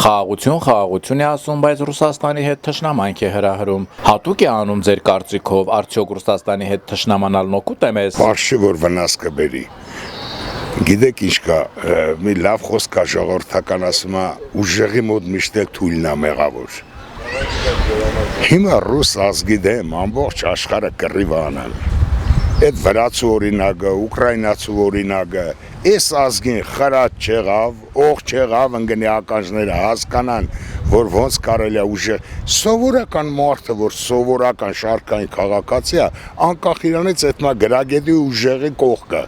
Խաղաղություն է ասում, բայց Ռուսաստանի հետ թշնամանք է հրահրում։ Հատուկ է անում ձեր կարծիքով, արդյոք Ռուսաստանի հետ թշնամանալն օգուտ է մեզ։ Պարզ չէ, որ վնաս կբերի։ Գիտեք ինչ կա, մի լավ խոսք կա ժողովրդական ասում է, ուժեղի մոտ միշտ էլ թույլն է մեղավոր։ Հիմա ռուս ազգի դեմ ամբողջ աշխարհը կռիվ անել։ Այդ վրացու օրինակը, ուկրաինացու օրինակը, այս ազգին խրատ չեղավ, օղ չեղավ, ընկնի ականջները հասկանան, որ ոնց կարելի է ուժեղ, սովորական մարդը, որ սովորական շարքային քաղաքացի է, անկախ իրանից այդ նա գրագետի ուժեղի կողքը։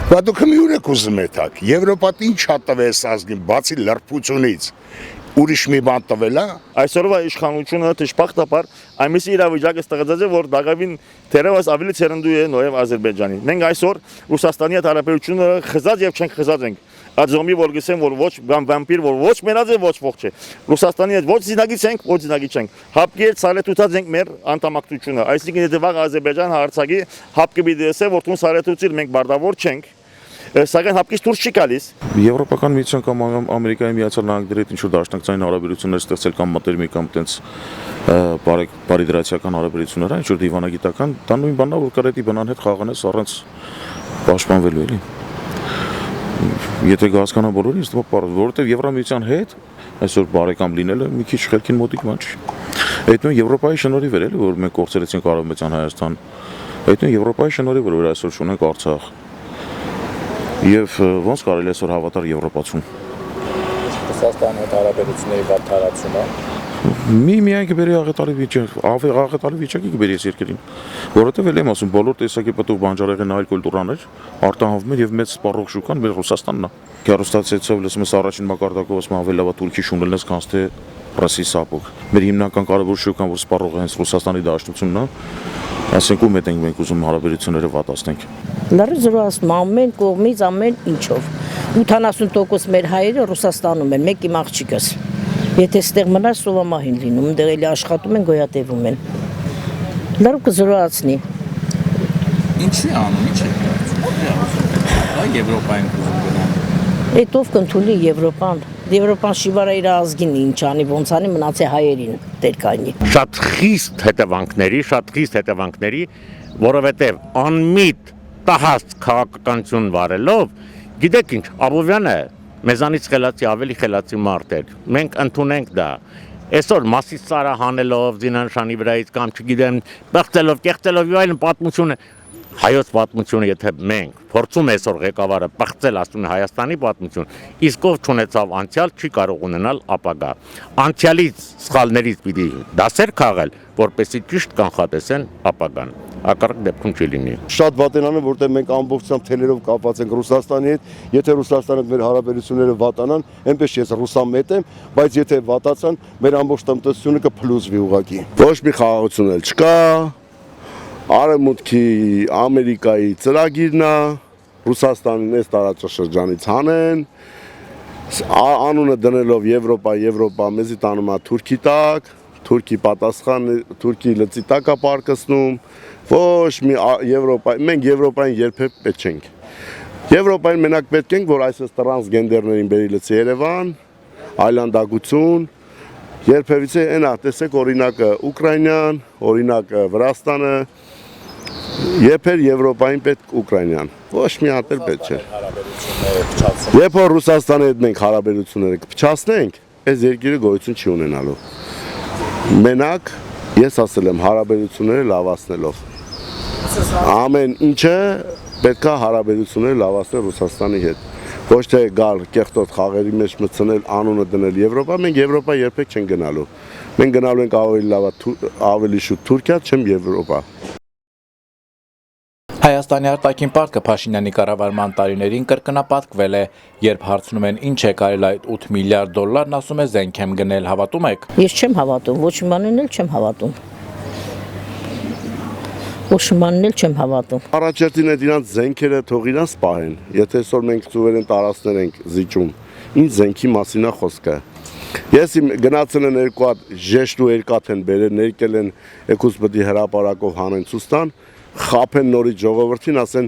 Բա դուք մի ուր եք ուզում եք, Եվրոպան ինչ է տվել այս ազգին, բացի լրբությունից, ուրիշ մի բան տվել է։ Այսօրվա իշխանությունը դժբախտաբար այնպիսի իրավիճակ է ստեղծել, որ դակավին թերևս ավելի ցերնդու է նաև Ադրբեջանի։ Մենք այսօր Ռուսաստանի հետ հարաբերությունը խզած եւ չենք խզած ենք։ Այդ զոմբի որ գսեմ, որ ոչ վամպիր, որ ոչ մենած է, ոչ ողջ է։ Ռուսաստանի հետ ոչ զինագից ենք, ոչ զինագից չենք։ Հապկի հետ սարետուցած ենք մեր անդամակցությունը։ Այսինքն եթե վաղ Ադրբեջան հարցակի հապկի դեսե, որ տուն սարետուցիլ մենք բարդավոր չենք։ Սակայն հապկից դուրս չի գալիս։ Եվրոպական միության կամ Ամերիկայի Միացյալ Նահանգների հետ ինչ-որ դաշնակցային հարաբերություններ ստեղծել կամ մտերմիկ կամ տենց բարիդրացիական հարաբերություններ, ինչ-որ դիվանագիտական, դա նույն բանն է, որ կարետի բնան հետ խաղանես առանց պաշտպանվելու էլի։ Եթե կհասկանան բոլորին, որովհետև Եվրամիության հետ այսօր բարեկամ լինելը մի քիչ խելքին մոտիկ բան չի։ Այդ նույն Եվրոպայի շնորհիվ էր էլի, որ մենք կորցրեցինք Արևմտյան Հայաստան։ Այդ նույն Եվրոպայի շնորհիվ որ այսօր ունենք Արցախ։ Եվ ոնց կարելի է այսօր հավատալ Եվրոպացուն։ Ռուսաստանի հետ հարաբերությունների վատ տարածումը։ Միայն կբերի աղետալի վիճակի կբերի այս երկրին, որովհետև էլ եմ ասում, բոլոր տեսակի պտուղ բանջարեղեն այլ կուլտուրաներ արտահանվում են եւ մեծ սպառող շուկան մեր Ռուսաստանն է։ Հեռուստացույցով լսում ես առաջին մակարդակով ասում ավելի լավ է Թուրքի շունդելնես քան թե Ռուսի սապոկ։ Մեր հիմնական կարևոր շուկան, որ սպառող է հենց Ռուսաստանի դաշնությունն է, ասենք ում հետ ենք մենք ուզում հարաբերությունները վատացնենք։ Լրիվ ամեն կողմից ամեն ինչով 80% մեր հայերը Ռուսաստանում են, մեկ իմ աղջիկս։ Եթե ստեղ մնաց սովամահին լինում, դեռ էլի աշխատում են, գոյատևում են։ Լրիվ կզրոացնի։ Ինչի անում, ինչ է կարծում։ Եվրոպային կուզում գնան։ Էտով կընդունի Եվրոպան։ Եվրոպան շիվարա իր ազգին ինչ անի, ոնց անի մնացե հայերին դեր կայնի։ Շատ խիստ հետևանքների, որովհետև անմիտ տահած քաղաքականություն վարելով, գիտեք ինչ, Աբովյանը մեզանից խելացի ավելի խելացի մարդ էր։ Մենք ընդունենք դա։ Այսօր մասից սարա հանելով զինանշանի վրայից կամ չգիտեմ, բեղծելով, կեղծելով եւ այլն պատմությունը հայոց պատմությունը, եթե մենք փորձում այսօր ղեկավարը բացել ասում է Հայաստանի պատմություն, իսկ ով չունեցավ անցյալ չի կարող ունենալ ապագա։ Անցյալից սխալներից պիտի դասեր քաղել, որպեսզի ճիշտ կանխատեսեն ապագան։ Ակառակ դեպքում չի լինի։ Շատ վատենան է, որտեղ մենք ամբողջությամբ թելերով կապված ենք Ռուսաստանի հետ, եթե Ռուսաստանը մեր հարաբերությունները վատանան, այնպես ես ռուսամետ եմ, բայց եթե վատացան, մեր ամբողջ տնտեսությունը կփլուզվի ուղղակի։ Ոչ մի խաղաղություն էլ չկա։ Արևմուտքի Ամերիկայի ծրագիրն է, Ռուսաստանին այս տարածաշրջանից հանեն, անունը դնելով Եվրոպա, մեզի տանում է Թուրքի տակ, Թուրքի պատասխանը, Թուրքի լծի տակ է պարկսնում, ոչ մի մենք Եվրոպային երբեք պետք չենք։ Եվրոպային մենակ պետք ենք, որ այսպես տրանսգենդերներին բերի լծի Երևան, այլանդակություն, երբևիցե այնա, տեսեք օրինակը Ուկրաինան, օրինակը Վրաստանը, Եփեր Եվրոպային պետք Ուկրաինան, ոչ մի հատ էլ պետք չէ։ Երբ որ Ռուսաստանի հետ մենք հարաբերությունները կփչացնենք, այս երկիրը գոյություն չի ունենալու։ Մենակ ես ասել եմ հարաբերությունները լավացնելով։ Ամեն ինչը պետք է հարաբերությունները լավացնել Ռուսաստանի հետ։ Ոչ թե գալ կեղտոտ խաղերի մեջ մտցնել, անունը դնել Եվրոպա, մենք Եվրոպա երբեք չենք գնալու։ Մենք գնալու ենք ավելի շուտ Թուրքիա, չեմ Եվրոպա։ Հայաստանի արտաքին պարտքը Փաշինյանի կառավարման տարիներին կրկնապատկվել է, երբ հարցնում են ինչ է կարել այդ 8 միլիարդ դոլարն, ասում է զենք եմ գնել, հավատում եք։ Ես չեմ հավատում, ոչ մի բանին էլ չեմ հավատում։ Ոչ մի բանին էլ չեմ հավատում։ Առաջերտին այդ իրանց զենքերը թող իրանց պահեն, եթե այսօր մենք ծուվերեն տարածքներ ենք զիջում, ինչ զենքի մասին է խոսքը։ Ես գնացել են երկու հատ ժեշտ ու երկաթ են բերել, ներկել են եկուս պետք է հրապարակով հանեն ցուստան, խափեն նորից ժողովրդին, ասեն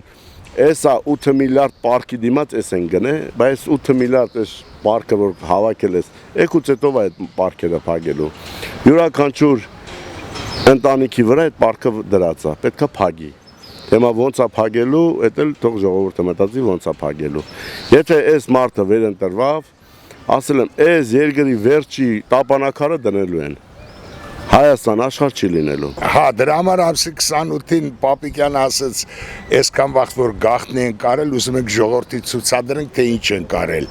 Էսա 8 միլիարդ պարկի դիմաց էս են գնե, բայց 8 միլիարդ էս պարկը որ հավաքել ես, եկուց հետո այդ պարկերը փակելու։ Յուրաքանչյուր ընտանիքի վրա այդ պարկը դրած է, պետքա փակի։ Թեմա ոնց է փակելու, էդ էլ թող ժողովուրդը մտածի ոնց է փակելու։ Եթե այս մարդը վերընտրվավ, ասել եմ, այս երկրի վերջի տապանակարը դնելու են։ Հայաստան աշխարհ չի լինելու։ Հա, դրա համար ամսի 28-ին Պապիկյանը ասաց, այսքան վաղ որ գաղտնի են կարել, ուզում եք ժողովրդի ցուցադրենք, թե ինչ են կարել։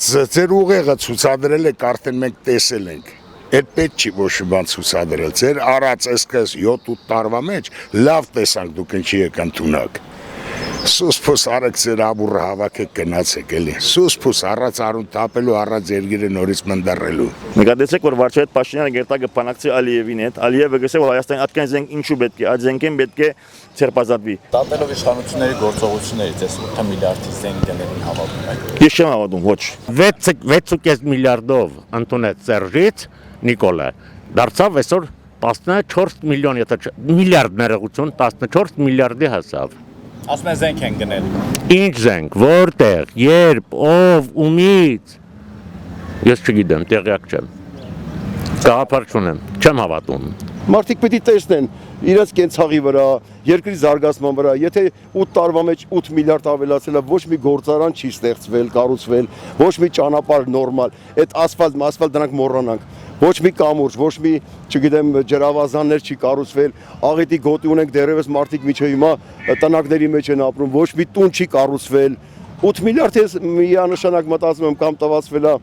Ձեր ուղեղը ցուցադրել եք, արդեն մենք տեսել ենք։ Այդ պետք չի ոչ մի բան ցուցադրել։ Ձեր արած այսքան 7-8 տարվա մեջ լավ տեսանք դուք ինչի եք ընդունակ։ Սուսփոս արեք ձեր աբուրը հավաքեք գնացեք էլի։ Սուսփոս առած արուն տապելու, առած երկիրը նորից մնդռելու։ Նկատեցեք, որ վարչապետ Փաշինյանը գերտա կփանակցի Ալիևին հետ։ Ալիևը գսե, որ Հայաստանի ատկան զենք ինչու պետք է, այդ զենքեն պետք է ցերպազատվի։ Դատելով իշխանությունների գործողություններից այս 8 միլիարդի զենքերին հավատում եք։ Ես չեմ հավատում, ոչ։ 6.5 միլիարդով ընդունեց Սերժից Նիկոլը։ Դարձավ այսօր 14 միլիոն, եթե միլիարդ ներողություն, 14 միլիարդի հասավ։ Ասում են զենք են գնել։ Ինչ զենք, որտեղ, երբ, ով, ումից։ Ես չգիտեմ, տեղյակ չեմ։ Գաղափար չունեմ, չեմ հավատում։ Մարդիկ պետք է տեսնեն իրենց կենցաղի վրա, երկրի զարգացման վրա, եթե 8 տարվա մեջ 8 միլիարդ ավելացել է, ոչ մի գործարան չի ստեղծվել, կառուցվել, ոչ մի ճանապարհ նորմալ, այդ ասֆալտ դրանք մոռանանք, ոչ մի կամուրջ, ոչ մի, չգիտեմ, ջրավազաններ չի կառուցվել, աղետի գոտի ունենք դեռևս մարդիկ միջը հիմա տնակների մեջ են ապրում, ոչ մի տուն չի կառուցվել, 8 միլիարդ ես միանշանակ մտածում եմ կամ տվացվել է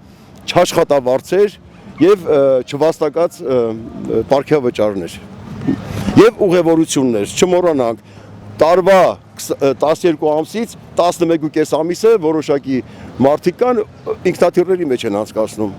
չաշխատավարձեր եւ չվաստակած պարգևավճարներ եւ ուղևորություններ, չմոռանանք տարվա 12 ամսից 11.5 ամիսը որոշակի մարդիկ կան ինքնաթիռների մեջ են անցկացնում